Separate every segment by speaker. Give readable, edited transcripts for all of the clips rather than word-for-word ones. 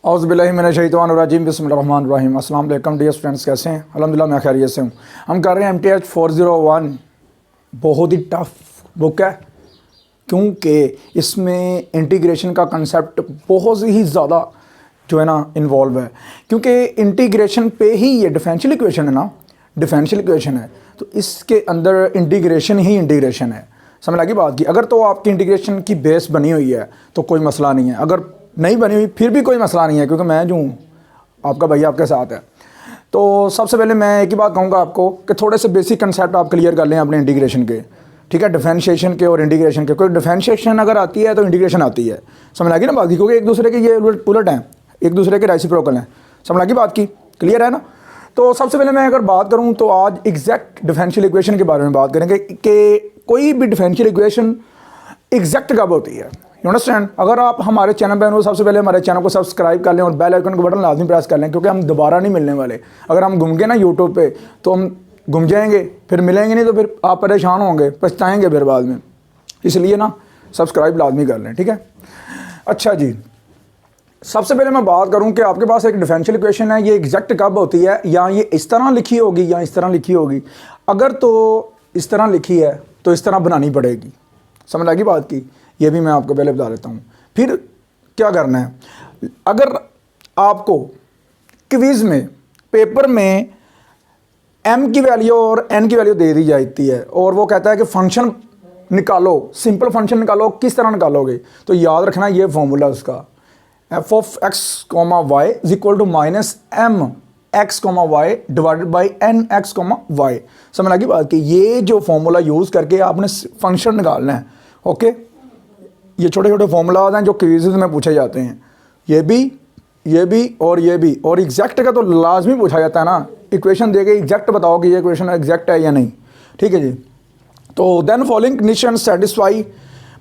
Speaker 1: औज़ुबिल्लाहिमिनश्शैतानिर्रजीम बिस्मिल्लाहिर्रहमानिर्रहीम। अस्सलाम वालेकुम डियर स्टूडेंट्स, कैसे हैं? अल्हम्दुलिल्लाह मैं खैरियत से हूँ। हम कर रहे हैं MTH 401। बहुत ही टफ बुक है क्योंकि इसमें इंटीग्रेशन का कंसेप्ट बहुत ही ज़्यादा जो है ना इन्वॉल्व है, क्योंकि इंटीग्रेशन पे ही ये डिफरेंशियल इक्वेशन है ना, डिफरेंशियल इक्वेशन है तो इसके अंदर इंटीग्रेशन ही इंटीग्रेशन है। समझ लगी बात की? अगर तो आपकी इंटीग्रेशन की बेस बनी हुई है तो कोई मसला नहीं है, अगर नहीं बनी हुई फिर भी कोई मसला नहीं है, क्योंकि मैं जो हूँ आपका भैया आपके साथ है। तो सबसे पहले मैं एक ही बात कहूँगा आपको कि थोड़े से बेसिक कंसेप्ट आप क्लियर कर लें अपने इंटीग्रेशन के, ठीक है, डिफरेंशिएशन के और इंटीग्रेशन के। कोई डिफरेंशिएशन अगर आती है तो इंटीग्रेशन आती है, समझ लगी ना बात की? क्योंकि एक दूसरे के ये उलट हैं, एक दूसरे के रेसिप्रोकल हैं। समझ लगी बात की? क्लियर है ना? तो सबसे पहले मैं अगर बात करूँ तो आज एग्जैक्ट डिफरेंशियल इक्वेशन के बारे में बात करेंगे कि कोई भी डिफरेंशियल इक्वेशन एग्जैक्ट कब होती है। You understand? अगर आप हमारे चैनल पर हो, सबसे पहले हमारे चैनल को सब्सक्राइब कर लें और बेल आइकन का बटन लाजमी प्रेस कर लें, क्योंकि हम दोबारा नहीं मिलने वाले। अगर हम घूम गए ना यूट्यूब पे तो हम घूम जाएंगे, फिर मिलेंगे नहीं, तो फिर आप परेशान होंगे, पछताएंगे फिर बाद में। इसलिए ना सब्सक्राइब लाजमी कर लें, ठीक है? अच्छा जी, सबसे पहले मैं बात करूं कि आपके पास एक डिफरेंशियल इक्वेशन है, ये एग्जैक्ट कब होती है, या ये इस तरह लिखी होगी या इस तरह लिखी होगी। अगर तो इस तरह लिखी है तो इस तरह बनानी पड़ेगी। समझ लगी बात की? ये भी मैं आपको पहले बता देता हूँ। फिर क्या करना है, अगर आपको क्विज़ में पेपर में m की वैल्यू और n की वैल्यू दे दी जाती है और वो कहता है कि फंक्शन निकालो, सिंपल फंक्शन निकालो, किस तरह निकालोगे? तो याद रखना ये फॉर्मूला उसका f of x comma y is equal to minus m x comma y divided by n x comma y. समझ लगी बात की? ये जो फॉर्मूला यूज़ करके आपने फंक्शन निकालना है। ओके, ये छोटे छोटे फॉर्मूलाज हैं जो क्विज़ में पूछे जाते हैं, ये भी और ये भी। और एग्जैक्ट का तो लाजमी पूछा जाता है ना, इक्वेशन देके एग्जैक्ट बताओ कि ये इक्वेशन एग्जैक्ट है या नहीं, ठीक है जी? तो then following condition satisfy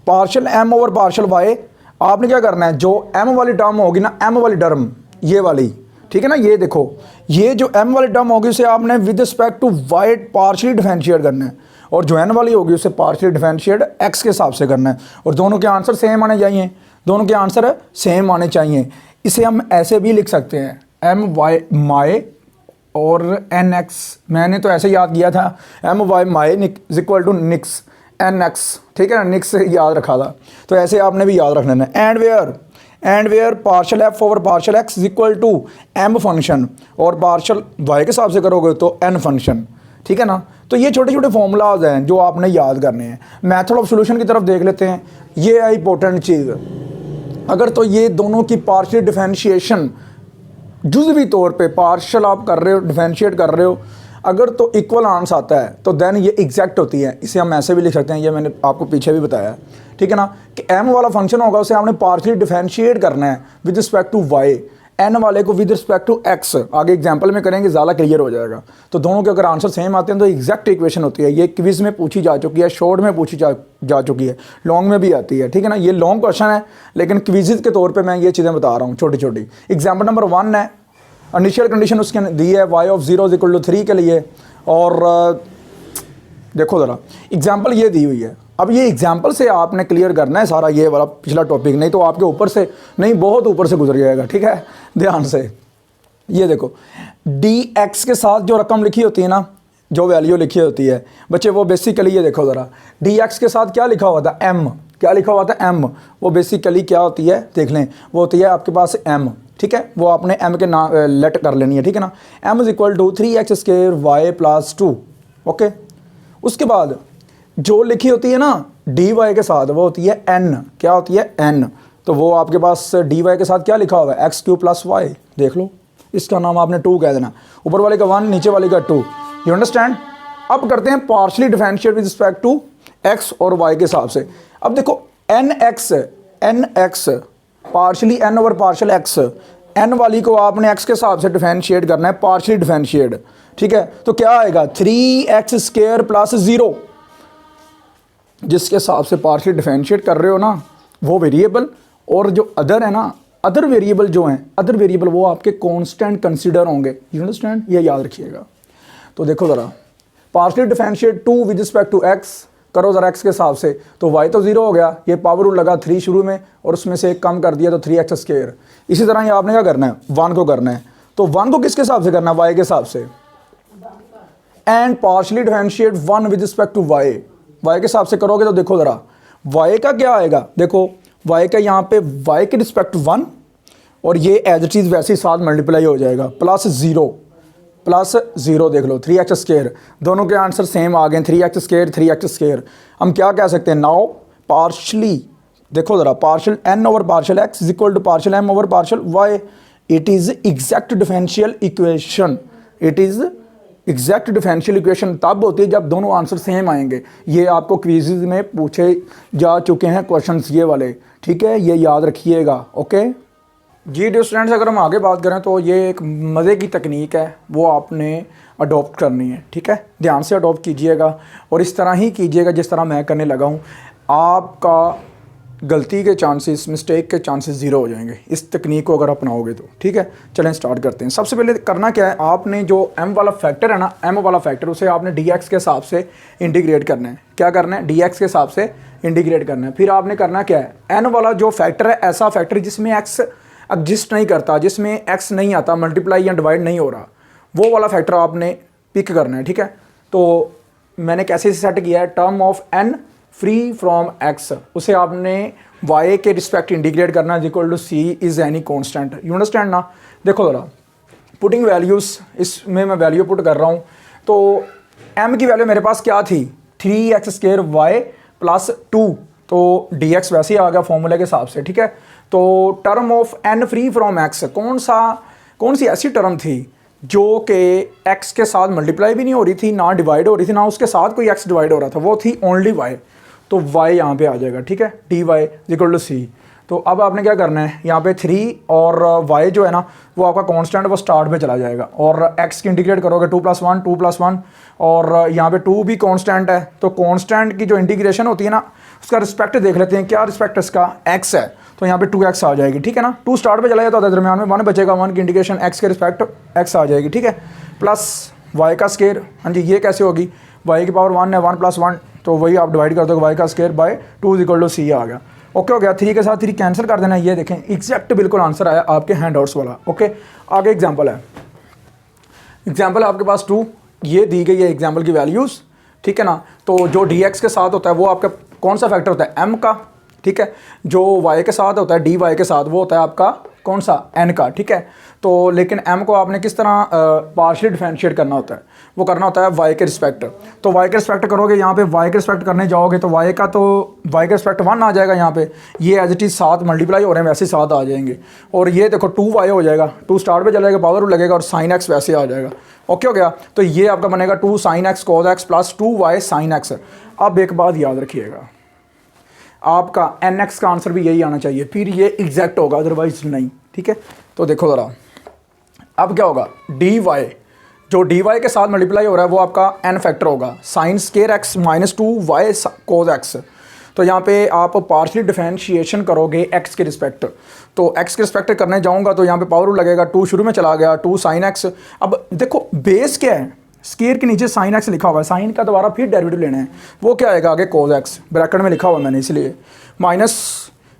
Speaker 1: partial m over partial y। आपने क्या करना है, जो m वाली टर्म होगी ना, m वाली टर्म ये वाली, ठीक है ना, ये देखो, ये जो m वाली टर्म होगी उसे आपने with respect to y partially differentiate करना है, और जो n वाली होगी उसे पार्शियली डिफरेंशिएट x के हिसाब से करना है। और दोनों के आंसर सेम आने चाहिए, दोनों के आंसर सेम आने चाहिए। इसे हम ऐसे भी लिख सकते हैं m y माई और n x, मैंने तो ऐसे याद किया था, m y my is equal to nix n x, ठीक है ना, निक्स याद रखा था, तो ऐसे आपने भी याद रखना है। And where partial f over partial x is equal to m function, और पार्शियल y के हिसाब से करोगे तो n फंक्शन, ठीक है ना? तो ये छोटे छोटे फॉर्मूलाज हैं जो आपने याद करने हैं। मेथड ऑफ सॉल्यूशन की तरफ देख लेते हैं। ये है इंपॉर्टेंट चीज़। अगर तो ये दोनों की पार्शियल डिफरेंशिएशन जुज़वी तौर पे पार्शियल आप कर रहे हो, डिफरेंशिएट कर रहे हो, अगर तो इक्वल आंसर आता है तो देन ये एग्जैक्ट होती है। इसे हम ऐसे भी लिख सकते हैं, ये मैंने आपको पीछे भी बताया, ठीक है ना, कि m वाला फंक्शन होगा उसे आपने पार्शियली डिफरेंशिएट करना है with respect to y, n वाले को विद रिस्पेक्ट टू x। आगे एग्जांपल में करेंगे, ज़्यादा क्लियर हो जाएगा। तो दोनों के अगर आंसर सेम आते हैं तो एग्जैक्ट इक्वेशन होती है। ये क्विज में पूछी जा चुकी है, शॉर्ट में पूछी जा चुकी है, लॉन्ग में भी आती है, ठीक है ना। ये लॉन्ग क्वेश्चन है लेकिन क्विज़ के तौर पर मैं ये चीज़ें बता रहा हूँ छोटी छोटी। एग्जाम्पल नंबर 1 है, इनिशियल कंडीशन उसके दी है y of 0 is equal to 3 के लिए, और देखो ज़रा एग्जाम्पल ये दी हुई है। अब ये एग्जाम्पल से आपने क्लियर करना है सारा ये वाला पिछला टॉपिक, नहीं तो आपके ऊपर से नहीं, बहुत ऊपर से गुजर जाएगा, ठीक है? ध्यान से ये देखो, dx के साथ जो रकम लिखी होती है ना, जो वैल्यू लिखी होती है बच्चे, वो बेसिकली ये देखो ज़रा, dx के साथ क्या लिखा हुआ था, m, क्या लिखा हुआ था, m। वो बेसिकली क्या होती है देख लें, वो होती है आपके पास m, ठीक है? वो आपने m के नाम लेट कर लेनी है, ठीक है ना। m is equal to 3x square y plus 2। Okay, उसके बाद जो लिखी होती है ना dy के साथ, वो होती है n, क्या होती है n। तो वो आपके पास dy के साथ क्या लिखा हुआ है, एक्स क्यू प्लस वाई। देख लो, इसका नाम आपने 2 कह देना, ऊपर वाले का 1, नीचे वाले का 2। You understand? अब करते हैं partially differentiate with respect to x और y के हिसाब से। अब देखो nx partially n over partial x, n वाली को आपने x के हिसाब से डिफरेंशिएट करना है, पार्शियली डिफरेंशिएट, ठीक है? तो क्या आएगा, 3x स्क्वायर प्लस 0, जिसके हिसाब से पार्शियल डिफरेंशिएट कर रहे हो ना वो वेरिएबल, और जो अदर है ना, अदर वेरिएबल जो हैं, अदर वेरिएबल वो आपके कांस्टेंट कंसीडर होंगे। You understand? ये याद रखिएगा। तो देखो ज़रा, partial differentiate 2 with respect to x, करो ज़रा x के हिसाब से, तो y तो 0 हो गया, ये पावर रूल लगा 3 शुरू में और उसमें से एक कम कर दिया तो 3x²। इसी तरह ये आपने क्या करना है, 1 को करना है, तो 1 को किसके हिसाब से करना है, y के हिसाब से। And partially differentiate 1 with respect to y, y के हिसाब से करोगे तो देखो ज़रा y का क्या आएगा, देखो y का यहाँ पे y के रिस्पेक्ट 1 और ये एज इट इज़ वैसे ही साथ मल्टीप्लाई हो जाएगा, प्लस ज़ीरो देख लो 3x²। दोनों के आंसर सेम आ गए, 3x²। हम क्या कह सकते हैं, नाउ पार्शली, देखो ज़रा partial n over partial x is equal to partial m over partial y। It is exact differential equation. It is exact differential equation तब होती है जब दोनों आंसर सेम आएंगे। ये आपको क्विज़ में पूछे जा चुके हैं क्वेश्चंस ये वाले, ठीक है, ये याद रखिएगा। ओके जी डियर स्टूडेंट्स, अगर हम आगे बात करें तो ये एक मज़े की तकनीक है, वो आपने अडॉप्ट करनी है, ठीक है, ध्यान से अडॉप्ट कीजिएगा और इस तरह ही कीजिएगा जिस तरह मैं करने लगा हूँ। आपका गलती के चांसेस, मिस्टेक के चांसेस ज़ीरो हो जाएंगे इस तकनीक को अगर अपनाओगे तो, ठीक है। चलें स्टार्ट करते हैं। सबसे पहले करना क्या है, आपने जो m वाला फैक्टर है ना, m वाला फैक्टर, उसे आपने dx के हिसाब से इंटीग्रेट करना है। क्या करना है, dx के हिसाब से इंटीग्रेट करना है। फिर आपने करना क्या है, n वाला जो फैक्टर है, ऐसा फैक्टर जिसमें x एग्जिस्ट नहीं करता, जिसमें x नहीं आता, मल्टीप्लाई या डिवाइड नहीं हो रहा, वो वाला फैक्टर आपने पिक करना है, ठीक है। तो मैंने कैसे सेट किया है, term of n free from x, उसे आपने y के रिस्पेक्ट इंटीग्रेट करना है, equal to c is any constant. You understand ना। देखो ज़रा पुटिंग वैल्यूज़, इसमें मैं वैल्यू पुट कर रहा हूँ, तो m की वैल्यू मेरे पास क्या थी, 3x² y प्लस 2, तो dx वैसे ही आ गया फॉर्मूले के हिसाब से, ठीक है। तो term of n free from x, कौन सी ऐसी टर्म थी जो कि x के साथ मल्टीप्लाई भी नहीं हो रही थी, ना डिवाइड हो रही थी, ना उसके साथ कोई x डिवाइड हो रहा था, वो थी ओनली y। तो y यहाँ पे आ जाएगा, ठीक है, dy इक्वल टू c। तो अब आपने क्या करना है, यहाँ पे 3 और y जो है ना वो आपका कांस्टेंट, वो स्टार्ट पे चला जाएगा और x की इंटीग्रेट करोगे 2+1 और यहाँ पे 2 भी कांस्टेंट है। तो कांस्टेंट की जो इंटीग्रेशन होती है ना, उसका रिस्पेक्ट देख लेते हैं, क्या रिस्पेक्ट इसका, x है, तो यहाँ पे 2x आ जाएगी, ठीक है ना। 2 स्टार्ट पे चला जाता है, दरमियान में 1 बचेगा, 1 की इंटीग्रेशन x के रिस्पेक्ट x आ जाएगी, ठीक है, प्लस y का स्केयर। हाँ जी, ये कैसे होगी, y की पावर 1 है, 1+1, तो वही आप डिवाइड कर दोगे, y का square by 2 equal to c आ गया। ओके हो गया, 3 के साथ 3 कैंसिल कर देना। ये देखें एग्जैक्ट बिल्कुल आंसर आया आपके हैंड आउट्स वाला। ओके, आगे एग्जांपल है, एग्जांपल आपके पास 2, ये दी गई है एग्जांपल की वैल्यूज़, ठीक है ना। तो जो dx के साथ होता है वो आपका कौन सा फैक्टर होता है, m का, ठीक है। जो y के साथ होता है, dy के साथ, वो होता है आपका कौन सा, n का, ठीक है। तो लेकिन m को आपने किस तरह पार्शियली डिफरेंशिएट करना होता है, वो करना होता है y के रिस्पेक्ट। तो y के रिस्पेक्ट करोगे, यहाँ पे y के रिस्पेक्ट करने जाओगे तो y के रिस्पेक्ट 1 आ जाएगा, यहाँ पे ये एज इट इज़ 7 मल्टीप्लाई हो रहे हैं, वैसे 7 आ जाएंगे। और ये देखो 2y हो जाएगा, 2 स्टार्ट पे चलेगा, पावर लगेगा और sin x वैसे आ जाएगा। ओके हो गया, तो ये आपका बनेगा 2 sin x cos x plus 2y sin x। अब एक बात याद रखिएगा, आपका nx का आंसर भी यही आना चाहिए, फिर ये एग्जैक्ट होगा, अदरवाइज नहीं, ठीक है। तो देखो ज़रा अब क्या होगा, dy जो dy के साथ मल्टीप्लाई हो रहा है वो आपका n फैक्टर होगा, sine square x minus 2y कोज x। तो यहाँ पे आप पार्शियली डिफरेंशिएशन करोगे x के रिस्पेक्ट, तो x के रिस्पेक्ट करने जाऊँगा तो यहाँ पे पावर लगेगा, 2 शुरू में चला गया, 2 sin x। अब देखो बेस क्या है, स्केयर के नीचे sin x लिखा हुआ है, साइन का दोबारा फिर डेरिवेटिव लेना है, वो क्या आएगा आगे cos x, ब्रैकेट में लिखा हुआ मैंने इसलिए, माइनस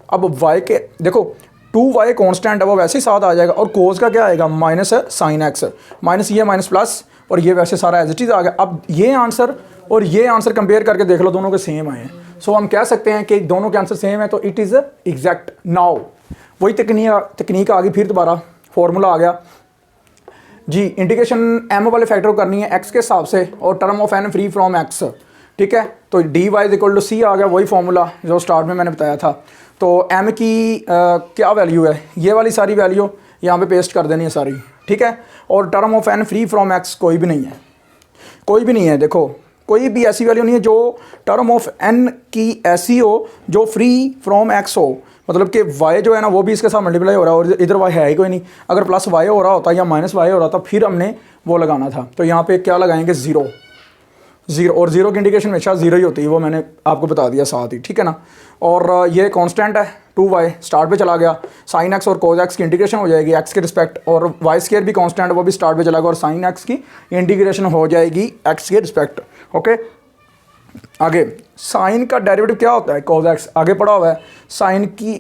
Speaker 1: अब y के देखो 2y कॉन्स्टेंट है, वो वैसे ही साथ आ जाएगा, और कोस का क्या आएगा, माइनस साइन एक्स, माइनस ये माइनस प्लस, और ये वैसे सारा एज इट इज़ आ गया। अब ये आंसर और ये आंसर कंपेयर करके देख लो, दोनों के सेम आए हैं। सो हम कह सकते हैं कि दोनों के आंसर सेम है, तो इट इज़ एग्जैक्ट। नाउ वही तकनीक आ गई, फिर दोबारा फॉर्मूला आ गया जी, इंटीग्रेशन m वाले फैक्टर को करनी है x के हिसाब से और term of n free from x, ठीक है। तो dy इक्वल टू c आ गया, वही फॉर्मूला जो स्टार्ट में मैंने बताया था। तो m की क्या वैल्यू है, ये वाली सारी वैल्यू यहाँ पे पेस्ट कर देनी है सारी, ठीक है। और term of n free from x कोई भी नहीं है, कोई भी नहीं है। देखो कोई भी ऐसी वैल्यू नहीं है जो टर्म ऑफ n की ऐसी हो जो फ्री फ्रॉम x हो, मतलब कि y जो है ना वो भी इसके साथ मल्टीप्लाई हो रहा है और इधर y है ही कोई नहीं। अगर प्लस y हो रहा होता या माइनस y हो रहा था फिर हमने वो लगाना था। तो यहाँ पे क्या लगाएंगे, ज़ीरो, और ज़ीरो की इंडिकेशन हमेशा ज़ीरो ही होती है, वो मैंने आपको बता दिया साथ ही, ठीक है ना। और ये कांस्टेंट है 2y, स्टार्ट पे चला गया, साइन x और कोज x की इंटीग्रेशन हो जाएगी x के रिस्पेक्ट, और y स्क्वायर भी कांस्टेंट है, वो भी स्टार्ट पे चला गया, और साइन x की इंटीग्रेशन हो जाएगी x के रिस्पेक्ट। ओके, आगे साइन का डेरिवेटिव क्या होता है, cos x आगे पढ़ा हुआ है। साइन की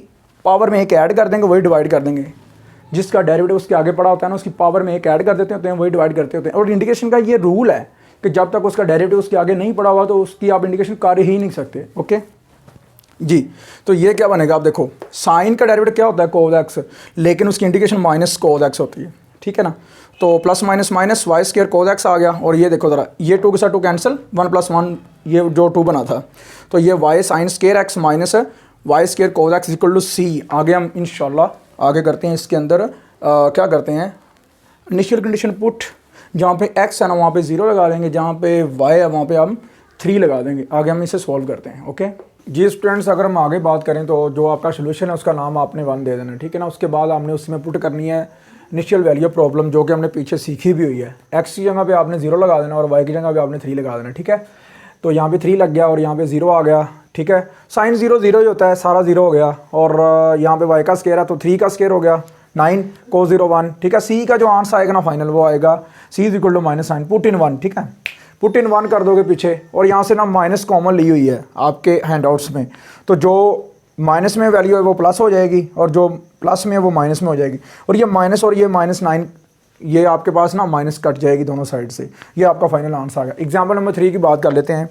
Speaker 1: पावर में एक ऐड कर देंगे, वही डिवाइड कर देंगे। जिसका डेरिवेटिव उसके आगे पड़ा होता है ना, उसकी पावर में एक ऐड कर देते होते हैं, वही डिवाइड करते होते हैं। और इंडिकेशन का ये रूल है कि जब तक उसका डेरिवेटिव उसके आगे नहीं पड़ा हुआ तो उसकी आप इंडिकेशन कर ही नहीं सकते। ओके जी, तो ये क्या बनेगा, आप देखो साइन का डेरिवेटिव क्या होता है cos x, लेकिन उसकी इंडिकेशन माइनस cos x होती है, ठीक है ना। तो plus minus minus Y square cos x आ गया, और ये देखो ज़रा, ये 2 के साथ 2 कैंसिल, 1 + 1 ये जो 2 बना था, तो ये Y sine square x minus Y square cos x equal to C. आगे हम इंशाल्लाह आगे करते हैं इसके अंदर क्या करते हैं, इनिशियल कंडीशन पुट, जहाँ पे x है ना वहाँ पे 0 लगा देंगे, जहाँ पे y है वहाँ पे हम 3 लगा देंगे। आगे हम इसे सॉल्व करते हैं। ओके जी स्टूडेंट्स, अगर हम आगे बात करें तो जो आपका सोल्यूशन है उसका नाम आपने 1 दे देना, ठीक है ना। उसके बाद आपने उसमें पुट करनी है इनिशियल वैल्यू प्रॉब्लम, जो कि हमने पीछे सीखी भी हुई है। x की जगह पे आपने 0 लगा देना और y की जगह पे आपने 3 लगा देना, ठीक है। तो यहाँ पे 3 लग गया और यहाँ पे 0 आ गया, ठीक है। साइन 0 0 ही होता है, सारा 0 हो गया, और यहाँ पे y का स्क्वायर है तो 3 का स्क्वायर हो गया 9 cos 0 1, ठीक है। c का जो आंसर आएगा ना फाइनल वो आएगा c is equal to -9, put in 1, ठीक है। पुट इन 1 कर दोगे पीछे, और यहाँ से ना माइनस कॉमन ली हुई है आपके हैंडआउट्स में, तो जो माइनस में वैल्यू है वो प्लस हो जाएगी और जो प्लस में है वो माइनस में हो जाएगी, और ये माइनस और ये -9 ये आपके पास ना माइनस कट जाएगी दोनों साइड से। ये आपका फाइनल आंसर आ गया। एग्जाम्पल नंबर 3 की बात कर लेते हैं।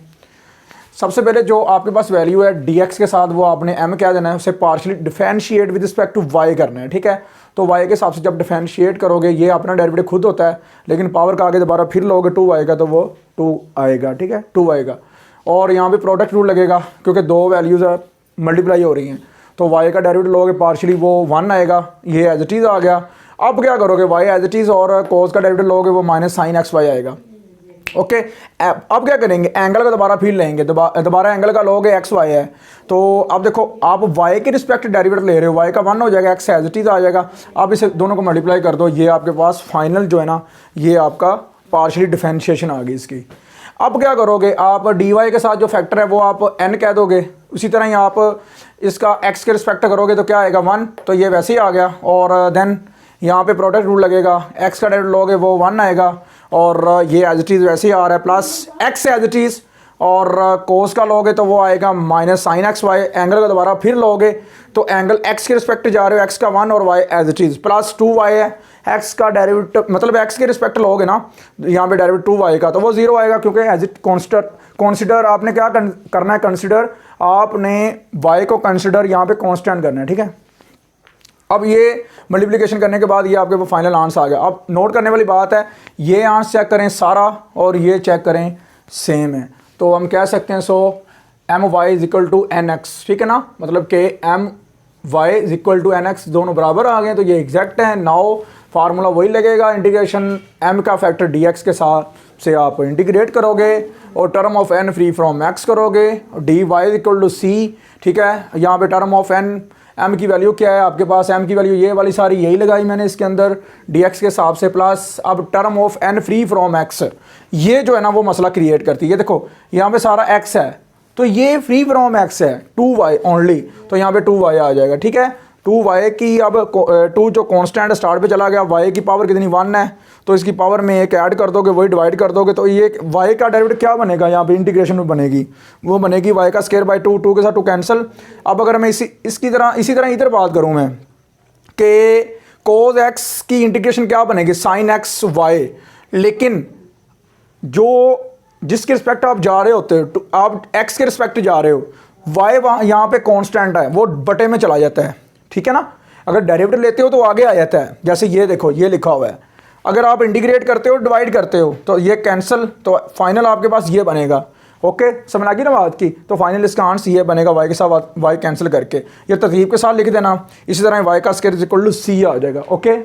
Speaker 1: सबसे पहले जो आपके पास वैल्यू है dx के साथ वो आपने m क्या देना है, उसे partially differentiate with respect to y करना है, ठीक है। तो y के हिसाब से जब डिफरेंशिएट करोगे, ये अपना डेरिवेटिव खुद होता है, लेकिन पावर का आगे दोबारा फिर लोगे 2 आएगा तो वो 2 आएगा, ठीक है, 2 आएगा। और यहाँ पे प्रोडक्ट रूल लगेगा क्योंकि दो वैल्यूज़ मल्टीप्लाई हो रही हैं, तो y का डेरिवेटिव लोगे पार्शियली वो 1 आएगा, ये एज इट इज़ आ गया। अब क्या करोगे, y एज इट इज़ और cos का डेरिवेटिव लोगे वो -sin x y आएगा। ओके अब क्या करेंगे, एंगल का दोबारा फिर लेंगे, दोबारा एंगल का लोगे एक्स वाई है, तो अब देखो आप y के रिस्पेक्ट डेरिवेटिव ले रहे हो, y का 1 हो जाएगा, x एज इट इज़ आ जाएगा। अब इसे दोनों को मल्टीप्लाई कर दो, ये आपके पास फाइनल जो है ना ये आपका पार्शियली डिफरेंशिएशन आ गई इसकी। अब क्या करोगे, आप dy के साथ जो फैक्टर है वो आप n कह दोगे, उसी तरह ही आप इसका x के रिस्पेक्ट करोगे तो क्या आएगा 1, तो ये वैसे ही आ गया। और देन यहाँ पे प्रोडक्ट रूल लगेगा, x का डेरिवेटिव लोगे वो 1 आएगा, और ये एज इट इज़ वैसे ही आ रहा है, plus x as it is, और कोस का लोगे तो वो आएगा -sin x y। एंगल का दोबारा फिर लोगे तो एंगल x के रिस्पेक्ट जा रहे हो, x का 1 और y as it is, plus 2y है। x का डेरिवेटिव मतलब x के रिस्पेक्ट लोगे ना यहाँ पे डेरिवेटिव 2y का, तो वो 0 आएगा क्योंकि एज इट कॉन्सिडर आपने क्या करना है, कंसिडर आपने y को कंसिडर यहाँ पे कॉन्स्टेंट करना है, ठीक है। अब ये मल्टीप्लिकेशन करने के बाद ये आपके वो फाइनल आंसर आ गया। अब नोट करने वाली बात है, ये आंसर चेक करें सारा और ये चेक करें सेम है, तो हम कह सकते हैं so my is equal to nx, ठीक है ना, मतलब कि my is equal to nx दोनों बराबर आ गए, तो ये एग्जैक्ट है। नाउ फार्मूला वही लगेगा, इंटीग्रेशन m का फैक्टर dx के साथ से आप इंटीग्रेट करोगे और term of n free from x करोगे, dy is equal to c, ठीक है। यहाँ पे टर्म ऑफ n m की वैल्यू क्या है आपके पास, m की वैल्यू ये वाली सारी यही लगाई मैंने इसके अंदर dx के हिसाब से, प्लस अब term of n free from x, ये जो है ना वो मसला क्रिएट करती है। ये देखो यहाँ पे सारा x है तो ये फ्री फ्रॉम x है 2y ओनली, तो यहाँ पे 2y आ जाएगा, ठीक है। 2y की अब 2 जो कांस्टेंट स्टार्ट पे चला गया, y की पावर कितनी 1 है, तो इसकी पावर में एक ऐड कर दोगे, वही डिवाइड कर दोगे, तो ये y का डेरिवेटिव क्या बनेगा, यहाँ पे इंटीग्रेशन में बनेगी, वो बनेगी y का स्क्वायर बाई 2, 2 के साथ 2 कैंसिल। अब अगर मैं इसी तरह इधर बात करूँ मैं कि cos x की इंटीग्रेशन क्या बनेगी, sin x y, लेकिन जो जिसके रिस्पेक्ट आप जा रहे होते हो, आप x के रिस्पेक्ट जा रहे हो, y वहाँ यहाँ पे कांस्टेंट है वो बटे में चला जाता है, ठीक है ना। अगर डेरिवेटिव लेते हो तो आगे आ जाता है, जैसे ये देखो ये लिखा हुआ है, अगर आप इंटीग्रेट करते हो डिवाइड करते हो तो ये कैंसिल, तो फाइनल आपके पास ये बनेगा। ओके समझ आ गई ना बात की, तो फाइनल इसका आंसर ये बनेगा, y के साथ y कैंसिल करके, ये तरतीब के साथ लिख देना, इसी तरह y का square is equal to c आ जाएगा। ओके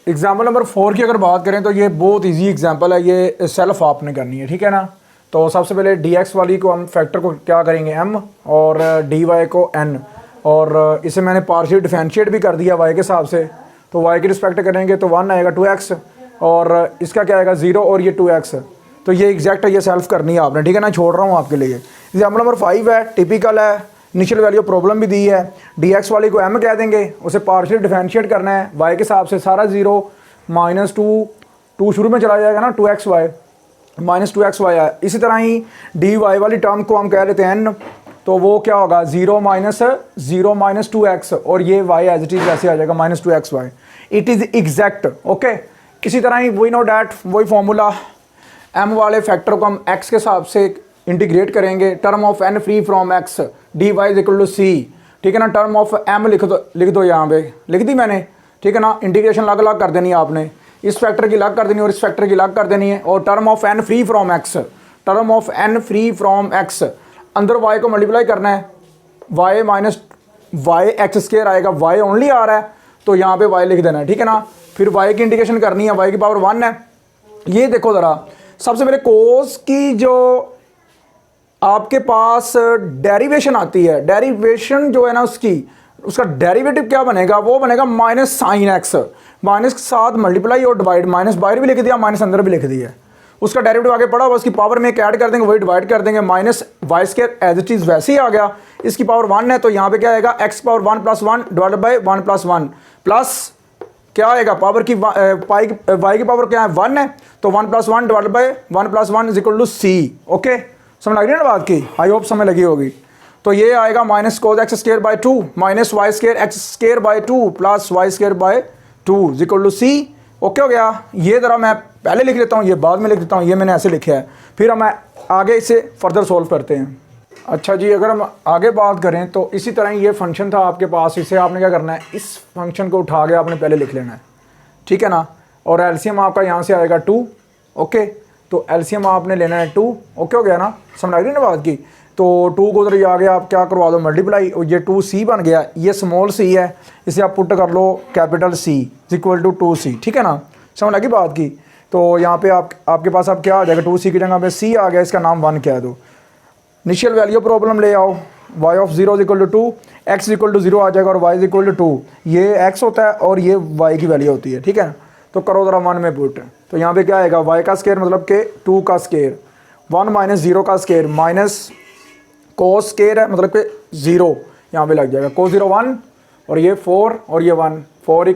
Speaker 1: एग्जाम्पल नंबर 4 की अगर बात करें तो ये बहुत ईजी एग्जाम्पल है, ये सेल्फ आपने करनी है, ठीक है ना। तो सबसे पहले dx वाली को हम फैक्टर को क्या करेंगे m, और dy को n, और इसे मैंने पार्शियल डिफरेंशिएट भी कर दिया y के हिसाब से, तो y की रिस्पेक्ट करेंगे तो 1 आएगा 2x, और इसका क्या आएगा 0 और ये 2x, तो ये एग्जैक्ट है, ये सेल्फ करनी है आपने, ठीक है ना, छोड़ रहा हूँ आपके लिए। एग्जाम्पल नंबर 5 है, टिपिकल है, इनिशियल वैल्यू प्रॉब्लम भी दी है, dx वाली को m कह देंगे, उसे पार्शियल डिफरेंशिएट करना है y के हिसाब से, सारा 0 -2 शुरू में चला जाएगा ना 2xy, -2xy है। इसी तरह ही dy वाली टर्म को हम कह लेते हैं n, तो वो क्या होगा 0 माइनस 2x, और ये y एज इट इज वैसे आ जाएगा -2xy। It is exact. Okay, इसी तरह ही वी नो डैट, वही फॉर्मूला, m वाले फैक्टर को हम x के हिसाब से इंटीग्रेट करेंगे। Term of n free from x dy is equal to c, ठीक है ना। टर्म ऑफ m लिख दो यहाँ पे, लिख दी मैंने, ठीक है ना। इंटीग्रेशन अलग अलग कर देनी है आपने, इस फैक्टर की अलग कर देनी है और इस फैक्टर की अलग कर देनी है। और term of n free from x, term of n free from x, अंदर y को मल्टीप्लाई करना है, y minus y x square आएगा, y ओनली आ रहा है तो यहाँ पे y लिख देना है, ठीक है ना। फिर y की इंटीग्रेशन करनी है, y की पावर 1 है। ये देखो ज़रा, सबसे पहले कोस की जो आपके पास डेरिवेशन आती है, डेरिवेशन जो है ना उसका डेरिवेटिव क्या बनेगा, वो बनेगा माइनस साइन एक्स, माइनस के साथ मल्टीप्लाई और डिवाइड, माइनस बाहर भी लिख दिया, माइनस अंदर भी लिख दिया। उसका डेरिवेटिव आगे पड़ा हुआ, उसकी पावर में एक ऐड कर देंगे, वही डिवाइड कर देंगे, minus Y square as it is वैसे ही आ गया। इसकी पावर 1 है तो यहाँ पे क्या आएगा, x power 1 plus 1 divided by 1 plus 1 plus क्या आएगा, पावर की वाई की पावर क्या है 1 है, तो 1 plus 1 divided by 1 plus 1 is equal to c. Okay, समझ लग रही है ना बात की, आई होप समझ लगी होगी। तो ये आएगा minus cos x square by 2 minus Y square x square by 2 plus y square by 2 is equal to c. Okay हो गया। ये ज़रा मैं पहले लिख लेता हूँ, ये बाद में लिख देता हूँ, ये मैंने ऐसे लिखा है, फिर हम आगे इसे फर्दर सोल्व करते हैं। अच्छा जी, अगर हम आगे बात करें तो इसी तरह ये फंक्शन था आपके पास, इसे आपने क्या करना है, इस फंक्शन को उठा के आपने पहले लिख लेना है, ठीक है ना। और एलसीएम आपका यहाँ से आएगा 2। ओके, तो एलसीएम आपने लेना है 2। ओके हो गया ना, समझ आ गई ना बात की। तो 2 को उधर आगे आप क्या करवा दो मल्टीप्लाई, और ये 2c बन गया, ये स्मॉल c है, इसे आप पुट कर लो capital C equal to 2c, ठीक है ना, समझ लगी बात की। तो यहाँ पे आपके पास अब क्या आ जाएगा, 2c की जगह पे c आ गया, इसका नाम 1 कह दो। इनिशियल वैल्यू प्रॉब्लम ले आओ, y of 0 equal to 2, x equal to 0 आ जाएगा और y इक्वल टू 2, ये x होता है और ये y की वैल्यू होती है, ठीक है। तो करो ज़रा 1 में पुट, तो यहाँ पे क्या आएगा, y का स्क्वायर मतलब के 2 का स्क्वायर, 1 माइनस 0 का स्क्वायर माइनस कोस स्क्वायर है मतलब के 0 यहाँ पे लग जाएगा, कोस 0 1 और ये 4 और ये 1, 4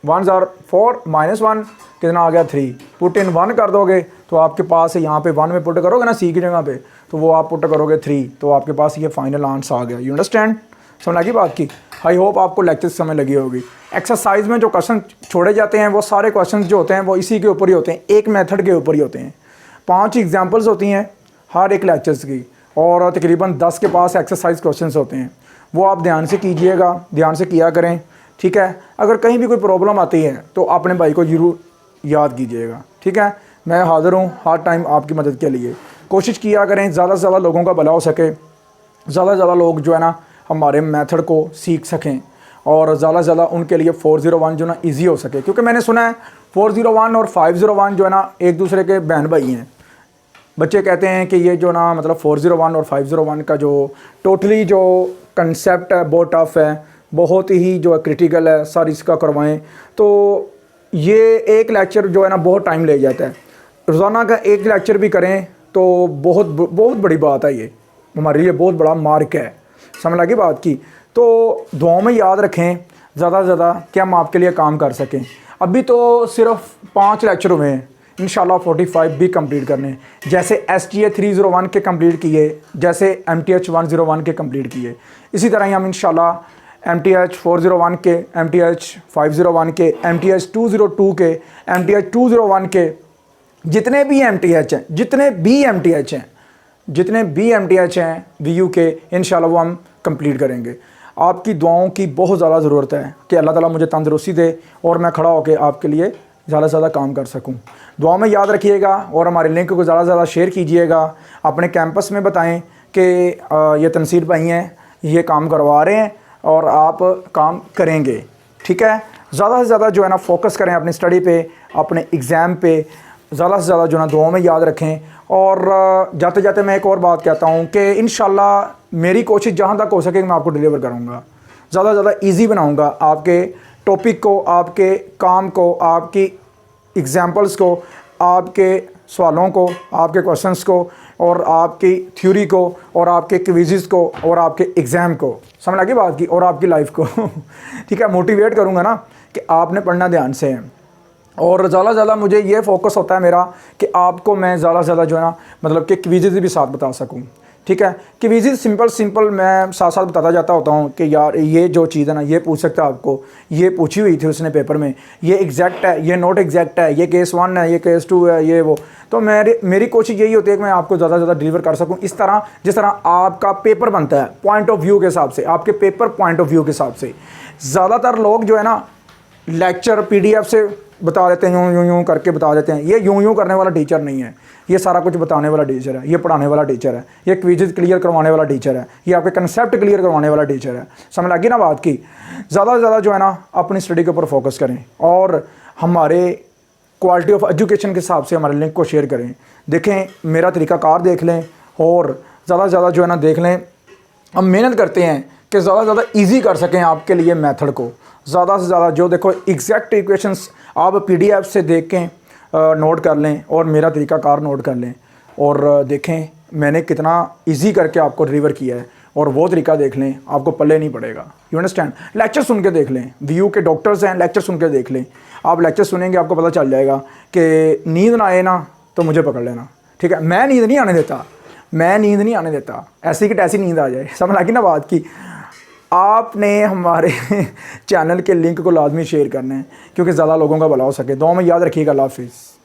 Speaker 1: 1 आर 4 माइनस 1 कितना आ गया 3, पुट इन 1 कर दोगे तो आपके पास यहाँ पे 1 में पुट करोगे ना c की जगह पे, तो वो आप पुट करोगे 3, तो आपके पास ये फाइनल आंसर आ गया। यू अंडरस्टैंड, समझ लगी बात की। आई होप आपको लेक्चर समझ लगी होगी। एक्सरसाइज में जो क्वेश्चन छोड़े जाते हैं वो सारे क्वेश्चन जो होते हैं वो इसी के ऊपर ही होते हैं, एक मेथड के ऊपर ही होते हैं। 5 एग्जाम्पल्स होती हैं हर एक लेक्चर्स की, और तकरीबन 10 के पास एक्सरसाइज क्वेश्चंस होते हैं, वो आप ध्यान से कीजिएगा, ध्यान से किया करें, ठीक है। अगर कहीं भी कोई प्रॉब्लम आती है तो अपने भाई को ज़रूर याद कीजिएगा, ठीक है। मैं हाज़िर हूँ हर टाइम आपकी मदद के लिए। कोशिश किया करें ज़्यादा से ज़्यादा लोगों का भला हो सके, ज़्यादा से ज़्यादा लोग जो है ना हमारे मेथड को सीख सकें, और ज़्यादा से ज़्यादा उनके लिए 401 जो ना ईजी हो सके, क्योंकि मैंने सुना है 401 और 501 जो है ना एक दूसरे के बहन भाई हैं। बच्चे कहते हैं कि ये जो ना मतलब 401 और 501 का जो टोटली जो कंसेप्ट है बहुत टफ है, बहुत ही जो है क्रिटिकल है, सर इसका करवाएं। तो ये एक लेक्चर जो है ना बहुत टाइम ले जाता है, रोज़ाना का एक लेक्चर भी करें तो बहुत बड़ी बात है, ये हमारे लिए बहुत बड़ा मार्क है, समझ लगी बात की। तो दुआओं में याद रखें ज़्यादा से ज़्यादा कि हम आपके लिए काम कर सकें। अभी तो सिर्फ 5 लेक्चर हुए हैं, इंशाल्लाह 45 भी कंप्लीट करने हैं, जैसे STA 301 के कंप्लीट किए, जैसे MTH 101 के कंप्लीट किए, इसी तरह ही हम इंशाल्लाह MTH 401 के, MTH 501 के, MTH 202 के, MTH 201 के, जितने भी MTH हैं VU के, इंशाल्लाह वो हम कंप्लीट करेंगे। आपकी दुआओं की बहुत ज़्यादा ज़रूरत है कि अल्लाह ताला मुझे तंदुरुस्ती दे और मैं खड़ा होकर आपके लिए ज़्यादा से ज़्यादा काम कर सकूं। दुआ में याद रखिएगा और हमारे लिंक को ज़्यादा से ज़्यादा शेयर कीजिएगा, अपने कैंपस में बताएं कि ये तनसीर भाई हैं, ये काम करवा रहे हैं और आप काम करेंगे, ठीक है। ज़्यादा से ज़्यादा जो है ना फोकस करें अपनी स्टडी पे, अपने एग्ज़ाम पे, ज़्यादा से ज़्यादा जो है ना दुआ में याद रखें। और जाते जाते मैं एक और बात कहता हूँ कि इंशाल्लाह मेरी कोशिश जहाँ तक हो सके मैं आपको डिलीवर करूँगा, ज़्यादा से ज़्यादा ईजी बनाऊँगा आपके टॉपिक को, आपके काम को, आपकी एग्जाम्पल्स को, आपके सवालों को, आपके क्वेश्चंस को, और आपकी थ्योरी को, और आपके क्विज़ेस को, और आपके एग्ज़ाम को, समझ लगी बात की, और आपकी लाइफ को ठीक है। मोटिवेट करूँगा ना कि आपने पढ़ना ध्यान से है, और ज़्यादा से ज़्यादा मुझे ये फोकस होता है मेरा कि आपको मैं ज़्यादा से ज़्यादा जो है ना मतलब कि क्विज़ेज़ भी साथ बता सकूं, ठीक है। क्विज़ेज़ सिंपल मैं साथ साथ बताता जाता होता हूं कि यार ये जो चीज़ है ना ये पूछ सकता है आपको, ये पूछी हुई थी उसने पेपर में, ये एग्जैक्ट है, ये नॉट एग्जैक्ट है, ये केस 1 है, ये केस 2 है, ये वो। तो मेरी कोशिश यही होती है कि मैं आपको ज़्यादा से ज़्यादा डिलीवर कर सकूँ इस तरह जिस तरह आपका पेपर बनता है, पॉइंट ऑफ व्यू के हिसाब से, आपके पेपर पॉइंट ऑफ व्यू के हिसाब से। ज़्यादातर लोग जो है ना लेक्चर PDF से बता देते हैं, यूं करके बता देते हैं। ये यूं करने वाला टीचर नहीं है, ये सारा कुछ बताने वाला टीचर है, ये पढ़ाने वाला टीचर है, ये क्विज़ क्लियर करवाने वाला टीचर है, ये आपके कंसेप्ट क्लियर करवाने वाला टीचर है। समझ लगी ना बात की। ज़्यादा से ज़्यादा जो है ना अपनी स्टडी के ऊपर फोकस करें और हमारे क्वालिटी ऑफ एजुकेशन के हिसाब से हमारे लिंक को शेयर करें। देखें मेरा तरीक़ाकार देख लें और ज़्यादा से ज़्यादा जो है ना देख लें। हम मेहनत करते हैं कि ज़्यादा से ज़्यादा ईजी कर सकें आपके लिए मेथड को। ज़्यादा से ज़्यादा जो देखो एग्जैक्ट इक्वेशंस आप PDF से देख के नोट कर लें और मेरा तरीक़ाकार नोट कर लें और देखें मैंने कितना इजी करके आपको डिलीवर किया है और वो तरीका देख लें, आपको पल्ले नहीं पड़ेगा। You understand. लेक्चर सुन के देख लें, VU के डॉक्टर्स हैं, लेक्चर सुन के देख लें। आप लेक्चर सुनेंगे आपको पता चल जाएगा कि नींद ना आए ना तो मुझे पकड़ लेना, ठीक है। मैं नींद नहीं आने देता, मैं नींद नहीं आने देता, ऐसी कि तैसी नींद आ जाए। समझ लगी ना बात की। आपने हमारे चैनल के लिंक को लाजमी शेयर करना है क्योंकि ज़्यादा लोगों का भला हो सके। दुआ में याद रखिएगा। अल्लाह हाफिज़।